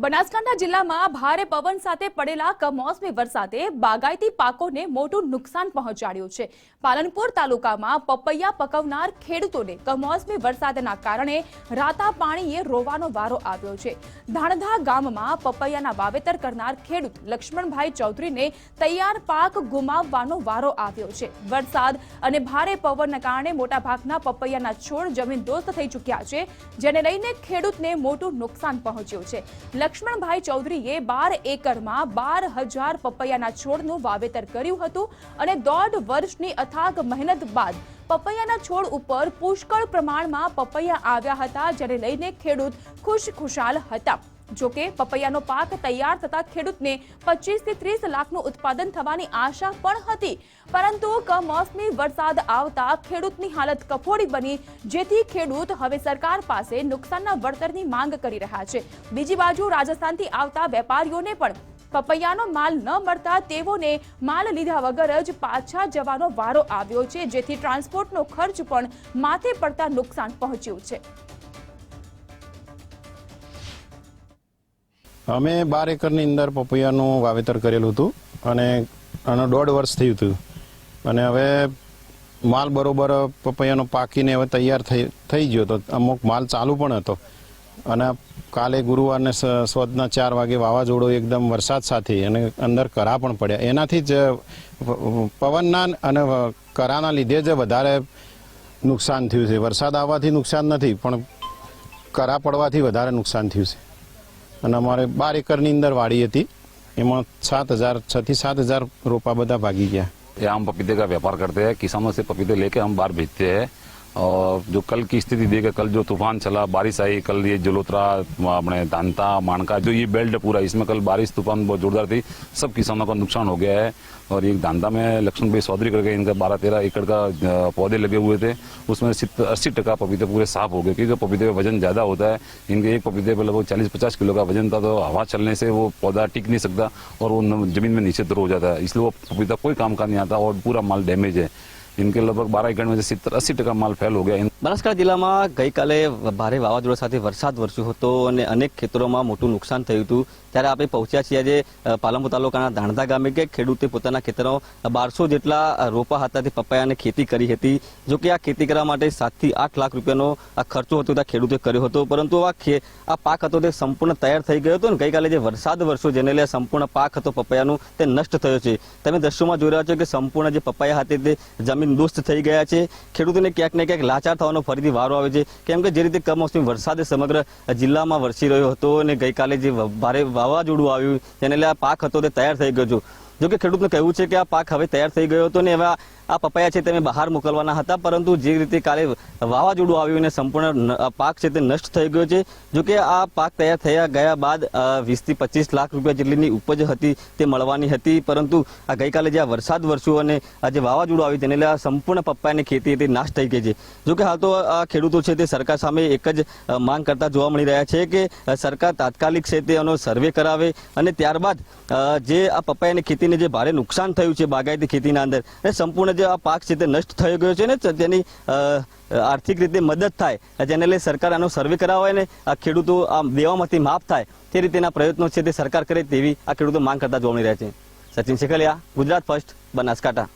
બનાસકાંઠા જિલ્લામાં ભારે પવન સાથે પડેલા કમોસમી વરસાદે બાગાયતી પાકોને મોટું નુકસાન પહોંચાડ્યું છે। પાલનપુર તાલુકામાં પપૈયા પકવનાર ખેડૂતોને કમોસમી વરસાદના કારણે રાતા પાણીએ રોવાનો વારો આવ્યો છે। ધાણધા ગામમાં પપૈયાના વાવેતર કરનાર ખેડૂત લક્ષ્મણભાઈ ચૌધરીને તૈયાર પાક ગુમાવવાનો વારો આવ્યો છે। વરસાદ અને ભારે પવનના કારણે મોટાભાગના પપૈયાના છોડ જમીનદોસ્ત થઈ ચૂક્યા છે, જેને લઈને ખેડૂતને મોટું નુકસાન પહોંચ્યું છે। લક્ષ્મણભાઈ ચૌધરીએ 12 એકરમાં 12,000 પપૈયાના છોડનું વાવેતર કર્યું હતું અને 1.5 વર્ષની અથાગ મહેનત બાદ પપૈયાના છોડ ઉપર પુષ્કળ પ્રમાણમાં પપૈયા આવ્યા હતા, જેને લઈને ખેડૂત ખુશખુશાલ હતા। જોકે પપૈયાનો પાક તૈયાર થતા ખેડૂતને 25 થી 30 લાખનું ઉત્પાદન થવાની આશા પણ હતી, પરંતુ કમોસમી વરસાદ આવતા ખેડૂતની હાલત કફોડી બની, જેથી ખેડૂત હવે સરકાર પાસે નુકસાનના વળતરની માંગ કરી રહ્યા છે। બીજી બાજુ રાજસ્થાનથી આવતા વેપારીઓને પણ પપૈયાનો માલ ન મળતા તેઓને માલ લીધા વગર જ પાછા જવાનો વારો આવ્યો છે, જેથી ટ્રાન્સપોર્ટનો ખર્ચ પણ માથે પડતા નુકસાન પહોંચ્યું છે। અમે 12 એકરની અંદર પપૈયાનું વાવેતર કરેલું હતું અને આનો 1.5 વર્ષ થયું હતું અને હવે માલ બરોબર પપૈયાનો પાકીને હવે તૈયાર થઈ ગયો હતો। અમુક માલ ચાલુ પણ હતો અને કાલે ગુરુવારને સવારના 4 વાગે વાવાઝોડો એકદમ વરસાદ સાથે અને અંદર કરા પણ પડ્યા। એનાથી જ પવનના અને કરાના લીધે જ વધારે નુકસાન થયું છે। વરસાદ આવવાથી નુકસાન નથી, પણ કરા પડવાથી વધારે નુકસાન થયું છે। અને અમારે 12 એકરની અંદર વાડી હતી, એમાં 6 થી 7,000 रोपा બધા भागी गया। हम पपीते का व्यापार करते हैं, किसानों से पपीते लेके हम बाहर भेजते हैं। और जो कल की स्थिति देखे, कल जो तूफान चला, बारिश आई, कल ये जलोत्रा, अपने दांता, मानका, जो ये बेल्ट पूरा, इसमें कल बारिश तूफान बहुत जोरदार थी, सब किसानों का नुकसान हो गया है। और एक दांता में लक्ष्मण भाई चौधरी करके इनका 12-13 एकड़ का पौधे लगे हुए थे, उसमें 80% पपीते पूरे साफ हो गए, क्योंकि पपीते का वजन ज़्यादा होता है। इनके एक पपीते पर लगभग 40-50 किलो का वजन था, तो हवा चलने से वो पौधा टिक नहीं सकता और वो जमीन में नीचे हो जाता है, इसलिए वो पपीता कोई काम का नहीं आता और पूरा माल डैमेज है। इनके लगभग 12 एकड़ में से 70-80% माल फेल हो गया। બનાસકાંઠા જિલ્લામાં ગઈકાલે ભારે વાવાઝોડા સાથે વરસાદ વરસ્યો હતો અને અનેક ખેતરોમાં મોટું નુકસાન થયું હતું, ત્યારે આપણે પહોંચ્યા છીએ આજે પાલનપુર તાલુકાના ધાણધા ગામે કે ખેડૂતે પોતાના ખેતરો 1200 જેટલા રોપા હતા તે પપૈયાની ખેતી કરી હતી। જો કે આ ખેતી કરવા માટે 7 થી 8 લાખ રૂપિયાનો આ ખર્ચો હતો તે ખેડૂતે કર્યો હતો, પરંતુ આ પાક હતો તે સંપૂર્ણ તૈયાર થઈ ગયો હતો અને ગઈકાલે જે વરસાદ વરસ્યો જેને લઈને સંપૂર્ણ પાક હતો પપૈયાનું તે નષ્ટ થયો છે। તમે દ્રશ્યોમાં જોઈ રહ્યા છો કે સંપૂર્ણ જે પપૈયા હતા તે જમીનદોસ્ત થઈ ગયા છે। ખેડૂતોને ક્યાંક ને ક્યાંક લાચાર થવાનો ફરીથી વારો આવે છે, કેમ કે જે રીતે કમોસમી વરસાદ સમગ્ર જિલ્લામાં વરસી રહ્યો હતો અને ગઈકાલે જે ભારે વાવાઝોડું આવ્યું તેને લઈને આ પાક હતો તે તૈયાર થઈ ગયો છે। જો કે ખેડૂતનું કહેવું છે કે આ પાક હવે તૈયાર થઈ ગયો હતો ને હવે આ પપૈયા છે તેને બહાર મોકલવાના હતા, પરંતુ જે રીતે કાલે વાવાઝોડું આવ્યું અને સંપૂર્ણ પાક છે તે નષ્ટ થઈ ગયો છે। જો કે આ પાક તૈયાર થયા ગયા બાદ 20 થી 25 લાખ રૂપિયા જેટલીની ઉપજ હતી તે મળવાની હતી, પરંતુ આ ગઈકાલે જે આ વરસાદ વરસ્યો અને આ જે વાવાઝોડું આવ્યું તેને લઈને સંપૂર્ણ પપૈયાની ખેતી તે નાશ થઈ ગઈ છે। જો કે હાલ તો આ ખેડૂતો છે તે સરકાર સામે એક જ માંગ કરતા જોવા મળી રહ્યા છે કે સરકાર તાત્કાલિક છે તે એનો સર્વે કરાવે અને ત્યારબાદ જે આ પપૈયાની ખેતીને જે ભારે નુકસાન થયું છે બાગાયતી ખેતીના અંદર અને સંપૂર્ણ જે આ પાક છે તે નષ્ટ થઈ ગયો છે ને તેની આર્થિક રીતે મદદ થાય, જેને લઈ સરકાર આનો સર્વે કરાવે ને આ ખેડૂતો આ દેવામાંથી માફ થાય તે રીતેના પ્રયત્નો છે તે સરકાર કરે તેવી આ ખેડૂતો માંગ કરતા જોવા મળી રહ્યા છે। સચિન શેખલિયા, ગુજરાત ફર્સ્ટ, બનાસકાંઠા।